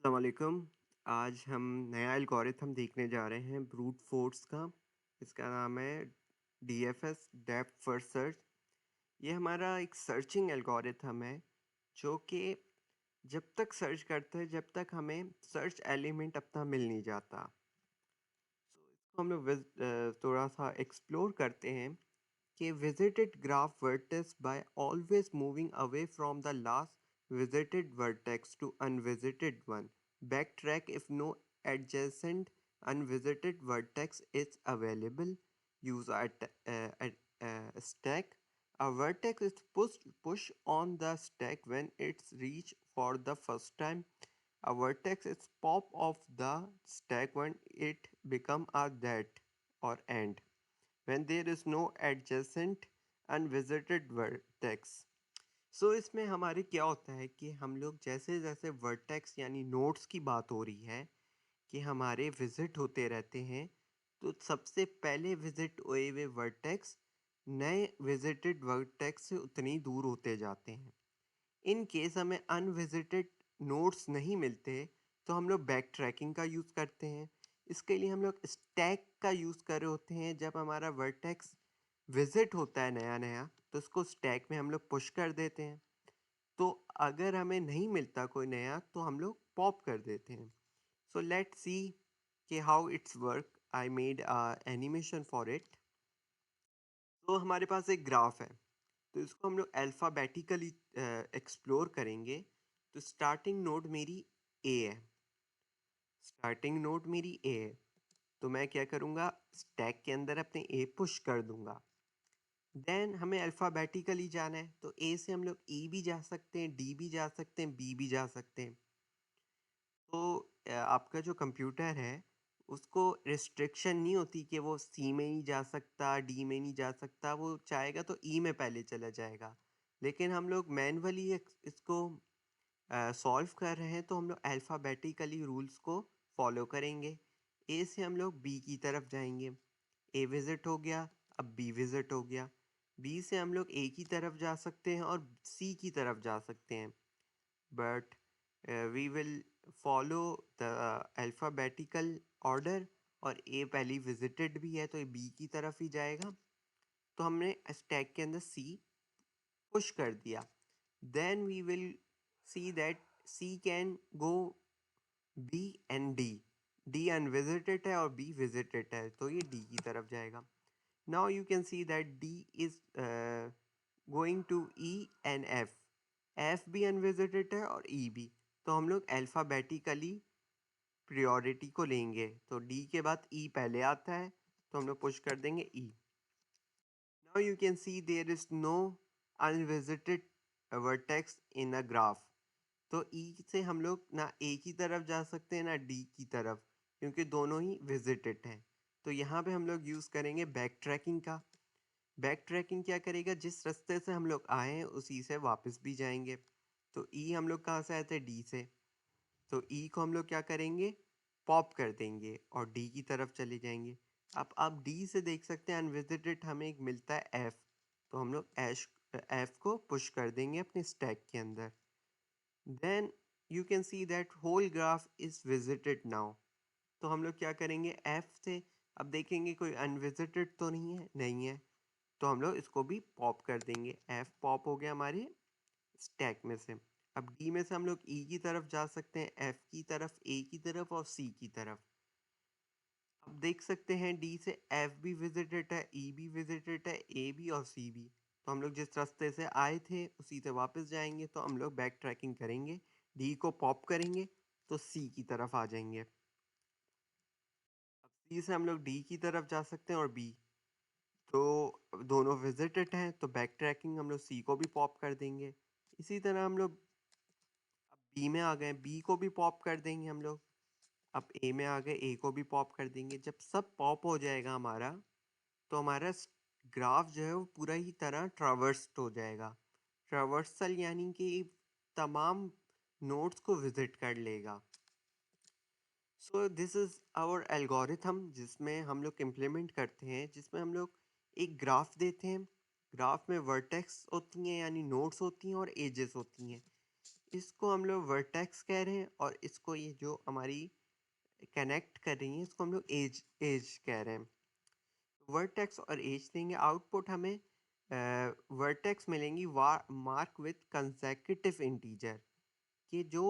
अस्सलाम वालेकुम। आज हम नया एल्गोरिथम देखने जा रहे हैं ब्रूट फोर्स का। इसका नाम है डीएफएस, डेप्थ फर्स्ट सर्च। ये हमारा एक सर्चिंग एल्गोरिथम है जो कि जब तक सर्च करता है जब तक हमें सर्च एलिमेंट अपना मिल नहीं जाता। इसको हम लोग थोड़ा सा एक्सप्लोर करते हैं कि visited graph vertex by always moving away from the last visited vertex to unvisited one. Backtrack if no adjacent unvisited vertex is available. Use a stack. A vertex is push on the stack when it's reached for the first time. A vertex is pop off the stack when it become a that or end when there is no adjacent unvisited vertex. इसमें हमारे क्या होता है कि हम लोग जैसे जैसे वर्टेक्स यानी नोड्स की बात हो रही है कि हमारे विजिट होते रहते हैं, तो सबसे पहले विजिट हुए हुए वर्टेक्स नए विजिटेड वर्टेक्स से उतनी दूर होते जाते हैं। इन केस हमें अनविजिटेड नोड्स नहीं मिलते, तो हम लोग बैक ट्रैकिंग का यूज़ करते हैं। इसके लिए हम लोग स्टैक का यूज़ कर रहे होते हैं। जब हमारा वर्टेक्स विजिट होता है नया नया, तो उसको स्टैक में हम लोग पुश कर देते हैं। तो अगर हमें नहीं मिलता कोई नया, तो हम लोग पॉप कर देते हैं। सो लेट्स सी कि how it's work. I made animation for it. तो हमारे पास एक ग्राफ है, तो इसको हम लोग अल्फ़ाबेटिकली एक्सप्लोर करेंगे। तो स्टार्टिंग नोड मेरी ए है। स्टार्टिंग नोड मेरी ए है, तो मैं क्या करूँगा, स्टैक के अंदर अपने ए पुश कर दूँगा। देन हमें अल्फ़ाबेटिकली जाना है, तो ए से हम लोग ई भी जा सकते हैं, डी भी जा सकते हैं, बी भी जा सकते हैं। तो आपका जो कंप्यूटर है, उसको रिस्ट्रिक्शन नहीं होती कि वो सी में नहीं जा सकता, डी में नहीं जा सकता। वो चाहेगा तो ई में पहले चला जाएगा। लेकिन हम लोग मैनुअली इसको सॉल्व कर रहे हैं, तो हम लोग अल्फ़ाबेटिकली रूल्स को फॉलो करेंगे। ए से हम लोग बी की तरफ जाएंगे। ए विज़िट हो गया, अब बी विज़िट हो गया। बी से हम लोग ए की तरफ जा सकते हैं और सी की तरफ जा सकते हैं। But we will follow the alphabetical order, और ए पहली विज़िटेड भी है, तो ये बी की तरफ ही जाएगा। तो हमने स्टैक के अंदर सी पुश कर दिया। Then we will see that C can go B and D. D unvisited है और बी विजिटेड है, तो ये डी की तरफ जाएगा। Now you can see that D is going to E and F. F भी अनविजिटेड है और ई भी, तो हम लोग अल्फ़ाबेटिकली प्रायोरिटी को लेंगे। तो डी के बाद ई पहले आता है, तो हम लोग पुश कर देंगे ई। Now you can see there is no unvisited vertex in a graph. तो E से हम लोग ना A की तरफ जा सकते हैं ना D की तरफ, क्योंकि दोनों ही विजिटेड हैं। तो यहाँ पे हम लोग यूज़ करेंगे बैक ट्रैकिंग का। बैक ट्रैकिंग क्या करेगा, जिस रास्ते से हम लोग आए हैं उसी से वापस भी जाएंगे। तो E हम लोग कहाँ से आए थे, D से। तो ई को हम लोग क्या करेंगे, पॉप कर देंगे और डी की तरफ चले जाएंगे। अब आप डी से देख सकते हैं अनविजिटेड हमें एक मिलता है एफ, तो हम लोग एफ को पुश कर देंगे अपने स्टैक के अंदर। Then you can see that whole graph is visited now. तो हम लोग क्या करेंगे, एफ से अब देखेंगे कोई अनविजिटेड तो नहीं है, तो हम लोग इसको भी पॉप कर देंगे। एफ पॉप हो गया हमारे स्टैक में से। अब डी में से हम लोग ई की तरफ जा सकते हैं, एफ की तरफ, ए की तरफ और सी की तरफ। अब देख सकते हैं डी से एफ भी विजिटेड है, ई भी विजिटेड है, ए भी और सी भी। तो हम लोग जिस रास्ते से आए थे उसी से वापस जाएंगे। तो हम लोग बैक ट्रैकिंग करेंगे, डी को पॉप करेंगे तो सी की तरफ आ जाएंगे। अब सी से हम लोग डी की तरफ जा सकते हैं और बी, तो दोनों विजिटेड हैं, तो बैक ट्रैकिंग हम लोग सी को भी पॉप कर देंगे। इसी तरह हम लोग अब बी में आ गए, बी को भी पॉप कर देंगे हम लोग। अब ए में आ गए, ए को भी पॉप कर देंगे। जब सब पॉप हो जाएगा हमारा, तो हमारा ग्राफ जो है वो पूरा ही तरह ट्रावर्स्ड हो जाएगा। ट्रावर्सल यानी कि तमाम नोड्स को विजिट कर लेगा। So this is our algorithm, जिसमें हम लोग इम्प्लीमेंट करते हैं, जिसमें हम लोग एक ग्राफ देते हैं। ग्राफ में वर्टेक्स होती हैं यानी नोड्स होती हैं और एजेस होती हैं। इसको हम लोग वर्टेक्स कह रहे हैं और इसको ये जो हमारी कनेक्ट कर रही है इसको हम लोग एज एज कह रहे हैं। वर्टेक्स और एज देंगे, आउटपुट हमें वर्टेक्स मिलेंगी मार्क विथ कंसेक्यूटिव इंटीजर, कि जो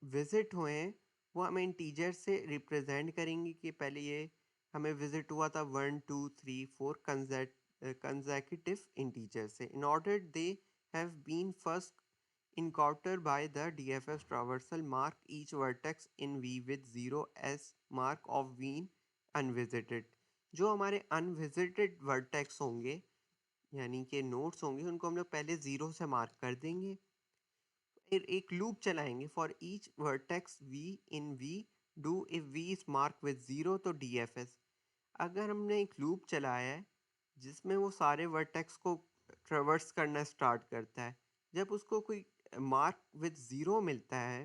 विजिट हुए हैं वो हमें इंटीजर से रिप्रेजेंट करेंगे कि पहले ये हमें विजिट हुआ था 1 2 3 4 कंसेक्यूटिव इंटीजर से। In order they have been first encountered by the DFS traversal mark each vertex in V with 0 as mark of V unvisited। जो हमारे अनविजिटेड वर्टेक्स होंगे यानी कि नोड्स होंगे उनको हम लोग पहले 0 से मार्क कर देंगे, फिर एक लूप चलाएंगे for each vertex V in V do if V is mark with 0 तो DFS। अगर हमने एक लूप चलाया है जिसमें वो सारे वर्टेक्स को ट्रेवर्स करना स्टार्ट करता है, जब उसको कोई मार्क विद ज़ीरो मिलता है,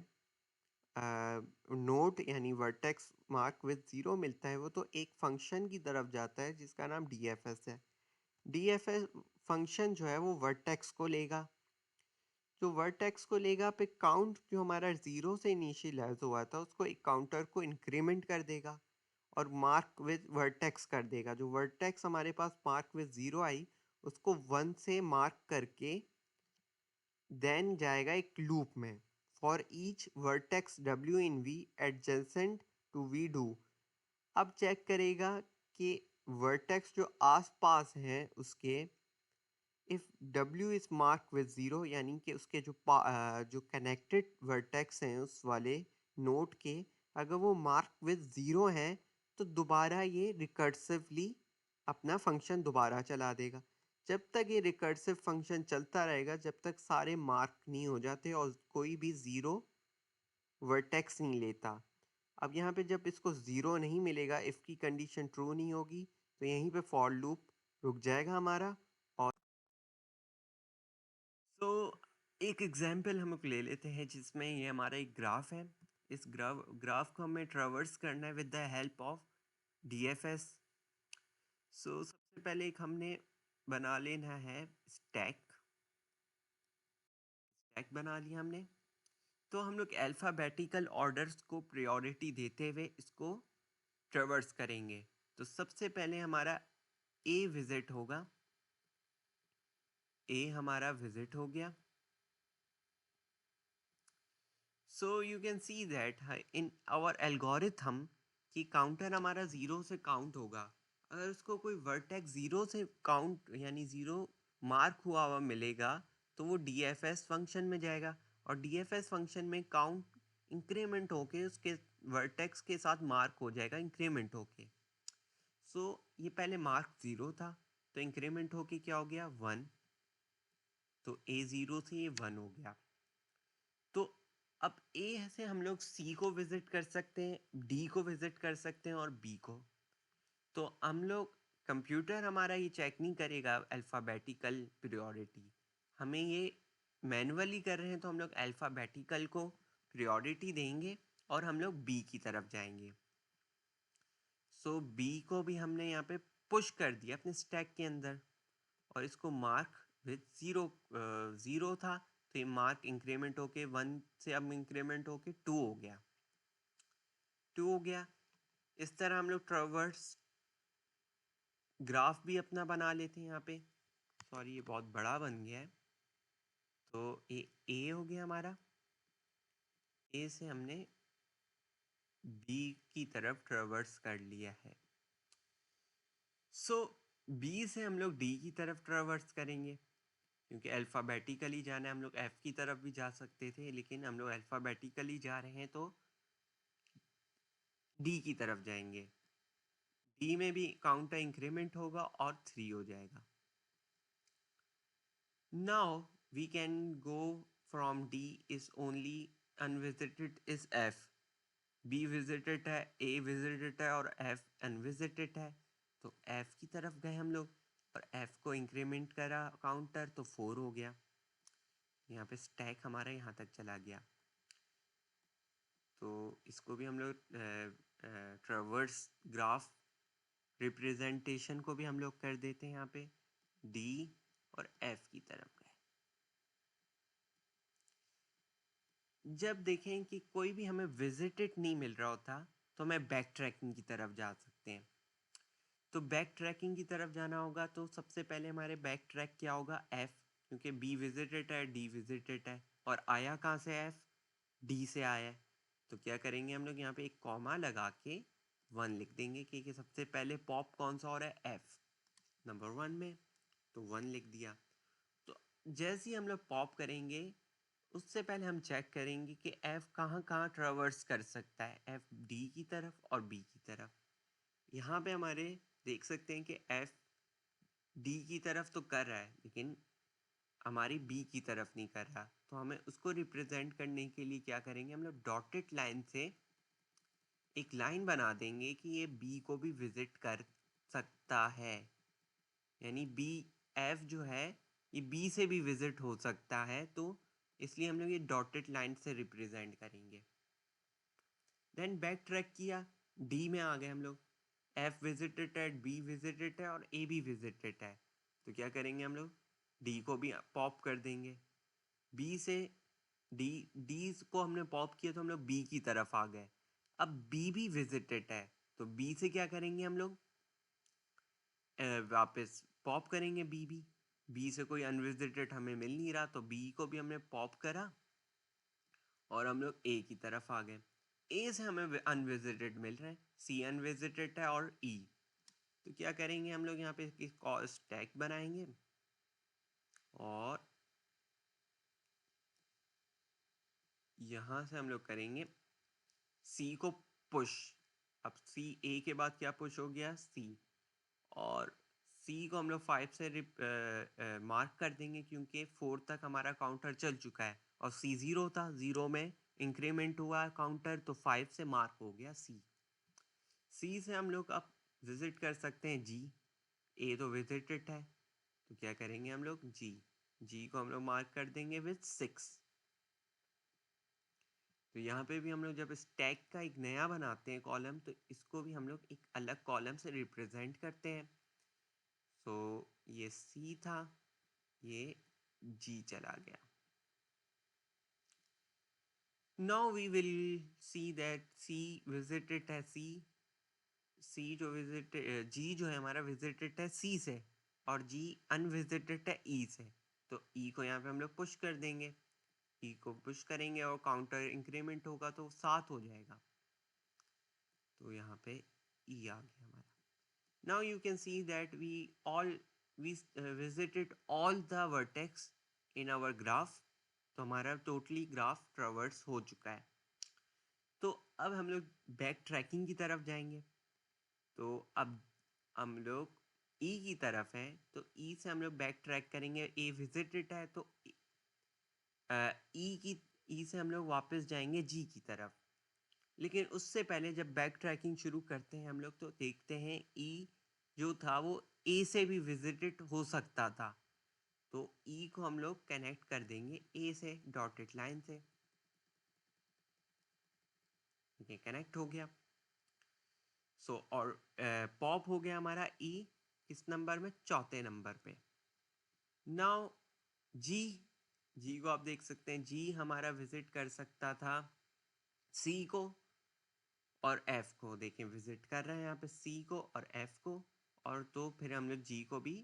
नोड यानी वर्टेक्स मार्क विद ज़ीरो मिलता है, वो तो एक फंक्शन की तरफ जाता है जिसका नाम DFS है। DFS फंक्शन जो है वो वर्टेक्स को लेगा, जो वर्टेक्स को लेगा पे काउंट जो हमारा 0 से इनिशियलाइज हुआ था उसको एक काउंटर को इंक्रीमेंट कर देगा और मार्क विद वर्टेक्स कर देगा। जो वर्टेक्स हमारे पास मार्क विद 0 आई उसको 1 से मार्क करके देन जाएगा एक लूप में for each vertex W in V adjacent to V do. अब चेक करेगा कि वर्टेक्स जो आसपास हैं उसके if W is mark with 0 यानी कि उसके जो कनेक्टेड वर्टेक्स हैं उस वाले नोड के, अगर वो मार्क विद 0 हैं तो दोबारा ये रिकर्सिवली अपना फंक्शन दोबारा चला देगा। जब तक ये रिकर्सिव फंक्शन चलता रहेगा जब तक सारे मार्क नहीं हो जाते और कोई भी 0 वर्टेक्स नहीं लेता। अब यहाँ पे जब इसको 0 नहीं मिलेगा, इफ़ की कंडीशन ट्रू नहीं होगी, तो यहीं पे फॉर लूप रुक जाएगा हमारा। और तो एक एग्जांपल हम लोग ले लेते हैं जिसमें ये हमारा एक ग्राफ है। इस ग्राफ को हमें ट्रेवर्स करना है with the help of DFS। सो सबसे पहले एक हमने बना लेना है स्टैक। स्टैक बना लिया हमने, तो हम लोग अल्फ़ाबेटिकल ऑर्डर्स को प्रायोरिटी देते हुए इसको ट्रेवर्स करेंगे। तो सबसे पहले हमारा ए विजिट होगा, ए हमारा विजिट हो गया। So you can see that in our algorithm कि काउंटर हमारा 0 से काउंट होगा। अगर उसको कोई वर्टेक्स 0 से काउंट यानी 0 मार्क हुआ हुआ मिलेगा तो वो DFS फंक्शन में जाएगा और DFS फंक्शन में काउंट इंक्रीमेंट होके उसके वर्टेक्स के साथ मार्क हो जाएगा इंक्रीमेंट होके। सो ये पहले मार्क 0 था तो इंक्रीमेंट होके क्या हो गया 1, तो A 0 से ये 1 हो गया। तो अब ए से हम लोग सी को विजिट कर सकते हैं, डी को विजिट कर सकते हैं और बी को। तो हम लोग कंप्यूटर हमारा ये चेक नहीं करेगा अल्फ़ाबेटिकल प्रायोरिटी, हमें ये मैनुअली कर रहे हैं तो हम लोग अल्फ़ाबेटिकल को प्रायोरिटी देंगे और हम लोग बी की तरफ जाएंगे। सो बी को भी हमने यहाँ पे पुश कर दिया अपने स्टैक के अंदर और इसको मार्क विद 0 0 था तो ये मार्क इंक्रीमेंट होके 1 से अब इंक्रीमेंट होके 2 हो गया, 2 हो गया। इस तरह हम लोग ट्रावर्स ग्राफ भी अपना बना लेते हैं यहाँ पे। सॉरी ये बहुत बड़ा बन गया है। तो ये ए हो गया हमारा, ए से हमने बी की तरफ ट्रावर्स कर लिया है। सो बी से हम लोग डी की तरफ ट्रावर्स करेंगे क्योंकि अल्फ़ाबेटिकली जाना है। हम लोग एफ की तरफ भी जा सकते थे लेकिन हम लोग अल्फ़ाबेटिकली जा रहे हैं तो डी की तरफ जाएंगे। डी में भी काउंटर इंक्रीमेंट होगा और 3 हो जाएगा। Now we can go from D is only unvisited is F, B visited है, A visited है और F unvisited है। तो F की तरफ गए हम लोग और F को इंक्रीमेंट करा काउंटर तो 4 हो गया। यहाँ पे स्टैक हमारा यहाँ तक चला गया। तो इसको भी हम लोग ट्रावर्स ग्राफ रिप्रेजेंटेशन को भी हम लोग कर देते हैं यहाँ पे D और F की तरफ गए। जब देखें कि कोई भी हमें विजिटेड नहीं मिल रहा होता तो हमें बैक ट्रैकिंग की तरफ जा सकते हैं। तो बैक ट्रैकिंग की तरफ जाना होगा तो सबसे पहले हमारे बैक ट्रैक क्या होगा, एफ, क्योंकि बी विजिटेड है, डी विजिटेड है, और आया कहाँ से, एफ डी से आया है। तो क्या करेंगे हम लोग, यहाँ पे एक कॉमा लगा के 1 लिख देंगे कि सबसे पहले पॉप कौन सा हो रहा है, एफ नंबर 1 में, तो 1 लिख दिया। तो जैसे ही हम लोग पॉप करेंगे उससे पहले हम चेक करेंगे कि एफ कहाँ कहाँ ट्रेवर्स कर सकता है, एफ डी की तरफ और बी की तरफ। यहाँ पे हमारे देख सकते हैं कि एफ डी की तरफ तो कर रहा है लेकिन हमारी बी की तरफ नहीं कर रहा। तो हमें उसको रिप्रेजेंट करने के लिए क्या करेंगे, हम लोग डॉटेड लाइन से एक लाइन बना देंगे कि ये बी को भी विजिट कर सकता है, यानी बी, एफ जो है ये बी से भी विजिट हो सकता है, तो इसलिए हम लोग ये डॉटेड लाइन से रिप्रेजेंट करेंगे। देन बैक ट्रैक किया, डी में आ गए हम लोग, एफ विजिटेड है, बी विजिटेड है और ए भी विजिटेड है। तो क्या करेंगे हम लोग, डी को भी पॉप कर देंगे। बी से डी, डी को हमने पॉप किया तो हम लोग बी की तरफ आ गए। अब बी भी विजिटेड है तो बी से क्या करेंगे हम लोग, वापस पॉप करेंगे बी भी। बी से कोई अनविजिटेड हमें मिल नहीं रहा तो बी को भी हमने पॉप करा और हम लोग ए की तरफ आ गए। ए से हमें अनविजिटेड मिल रहे हैं, सी अनविजिटेड है और ई। तो क्या करेंगे हम लोग, यहाँ पे स्टैक बनाएंगे और यहाँ से हम लोग करेंगे सी को पुश। अब सी, ए के बाद क्या पुश हो गया, सी, और सी को हम लोग 5 से मार्क कर देंगे क्योंकि 4 तक हमारा काउंटर चल चुका है और सी 0 था, 0 में इंक्रीमेंट हुआ काउंटर तो 5 से मार्क हो गया सी। सी से हम लोग अब विजिट कर सकते हैं जी, ए तो विजिटेड है तो क्या करेंगे हम लोग, जी, जी को हम लोग मार्क कर देंगे विथ 6। तो यहाँ पे भी हम लोग जब स्टैक का एक नया बनाते हैं कॉलम तो इसको भी हम लोग एक अलग कॉलम से रिप्रेजेंट करते हैं। सो ये सी था, ये जी चला गया। Now we will see that C visited है, सी जो विजिट, जी जो है हमारा विजिटेड है सी से और जी अनविजिटेड है ई से। तो ई को यहाँ पे हम लोग पुश कर देंगे, ई को पुश करेंगे और काउंटर इंक्रीमेंट होगा तो 7 हो जाएगा। तो यहाँ पे ई आ गया हमारा। Now you can see that we visited all the vertex in our graph। तो हमारा टोटली ग्राफ ट्रेवर्स हो चुका है। तो अब हम लोग बैक ट्रैकिंग की तरफ जाएंगे। तो अब हम लोग ई की तरफ हैं तो ई से हम लोग बैक ट्रैक करेंगे, ए विजिटेड है तो ई से हम लोग वापस जाएंगे जी की तरफ। लेकिन उससे पहले जब बैक ट्रैकिंग शुरू करते हैं हम लोग तो देखते हैं ई जो था वो ए से भी विजिटेड हो सकता था। तो ई को हम लोग कनेक्ट कर देंगे ए से डॉटेड लाइन से। ये कनेक्ट हो गया। और पॉप हो गया हमारा ई किस नंबर में, चौथे नंबर पे। नाउ जी, जी को आप देख सकते हैं, जी हमारा विजिट कर सकता था सी को और एफ को। देखें विजिट कर रहे हैं यहाँ पे सी को और एफ को, और तो फिर हम लोग जी को भी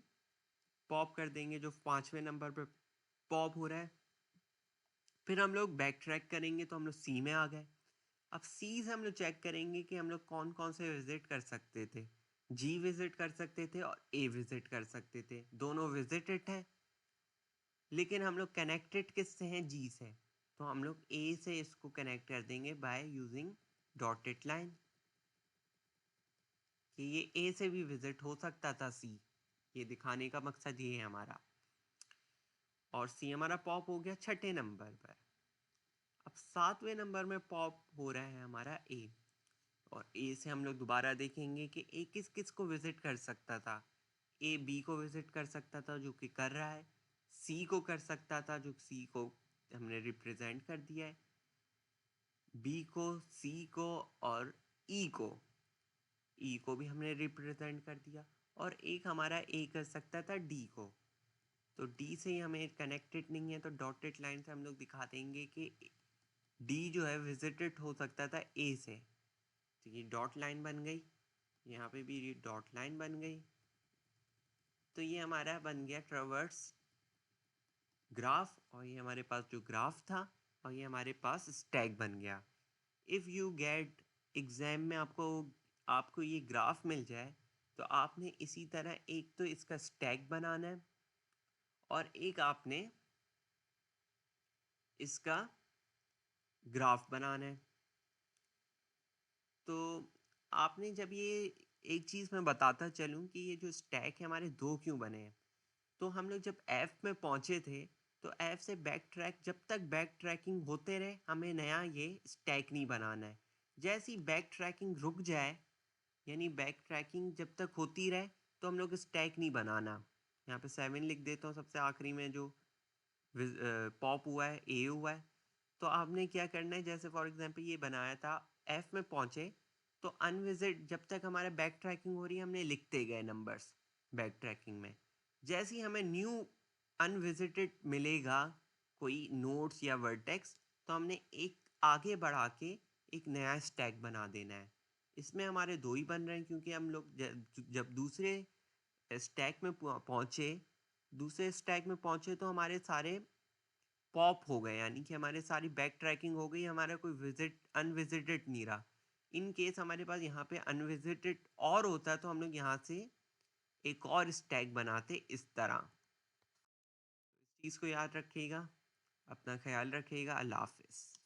पॉप कर देंगे जो 5वें नंबर पे पॉप हो रहा है। फिर हम लोग बैक ट्रैक करेंगे तो हम लोग सी में आ गए। अब सी से हम लोग चेक करेंगे कि हम लोग कौन कौन से विजिट कर सकते थे। जी विजिट कर सकते थे और ए विजिट कर सकते थे, दोनों विजिटेड है। लेकिन हम लोग कनेक्टेड किससे हैं, जी से। तो हम लोग ए से इसको कनेक्ट कर देंगे बाय यूजिंग डॉटेड लाइन कि ये ए से भी विजिट हो सकता था सी। ये दिखाने का मकसद ये है हमारा। और सी हमारा पॉप हो गया 6ठे नंबर पर। अब 7वें नंबर में पॉप हो रहा है हमारा ए, और ए से हम लोग दोबारा देखेंगे कि ए किस किस को विजिट कर सकता था। ए बी को विजिट कर सकता था जो कि कर रहा है, सी को कर सकता था जो सी को हमने रिप्रेजेंट कर दिया है, बी को, सी को और ई को भी हमने रिप्रेजेंट कर दिया, और एक हमारा ए कर सकता था डी को। तो डी से ही हमें कनेक्टेड नहीं है तो डॉटेड लाइन से हम लोग दिखा देंगे कि डी जो है विजिटेड हो सकता था ए से, तो ये डॉट लाइन बन गई, यहाँ पे भी ये डॉट लाइन बन गई। तो ये हमारा बन गया ट्रैवर्स ग्राफ, और ये हमारे पास जो ग्राफ था, और ये हमारे पास स्टैक बन गया। इफ़ यू गेट एग्ज़ाम में आपको आपको ये ग्राफ मिल जाए, तो आपने इसी तरह एक तो इसका स्टैक बनाना है, और एक आपने इसका ग्राफ बनाना है। तो आपने जब ये एक चीज़ मैं बताता चलूँ कि ये जो स्टैक है हमारे दो क्यों बने हैं। तो हम लोग जब एफ में पहुंचे थे, तो एफ से बैक ट्रैक, जब तक बैक ट्रैकिंग होते रहे हमें नया ये स्टैक नहीं बनाना है। जैसी बैक ट्रैकिंग रुक जाए, यानी बैक ट्रैकिंग जब तक होती रहे, तो हम लोग स्टैक नहीं बनाना। यहाँ पे 7 लिख देता हूँ, सबसे आखिरी में जो पॉप हुआ है, ए हुआ है। तो आपने क्या करना है, जैसे फॉर एग्जांपल ये बनाया था, एफ में पहुंचे, तो अनविजिट जब तक हमारे बैक ट्रैकिंग हो रही है हमने लिखते गए नंबर्स बैक ट्रैकिंग में। जैसे ही हमें न्यू अनविजिटेड मिलेगा कोई नोट्स या वर्टेक्स, तो हमने एक आगे बढ़ा के एक नया स्टैक बना देना है। इसमें हमारे दो ही बन रहे हैं, क्योंकि हम लोग जब दूसरे स्टैक में पहुंचे, दूसरे स्टैक में पहुंचे तो हमारे सारे पॉप हो गए, यानी कि हमारे सारी बैक ट्रैकिंग हो गई, हमारा कोई विजिट अनविजिटेड नहीं रहा। इन केस हमारे पास यहाँ पे अनविजिटेड और होता, तो हम लोग यहाँ से एक और स्टैक बनाते इस तरह। इस चीज़ को याद रखिएगा, अपना ख्याल रखिएगा। अल्लाह हाफिज़।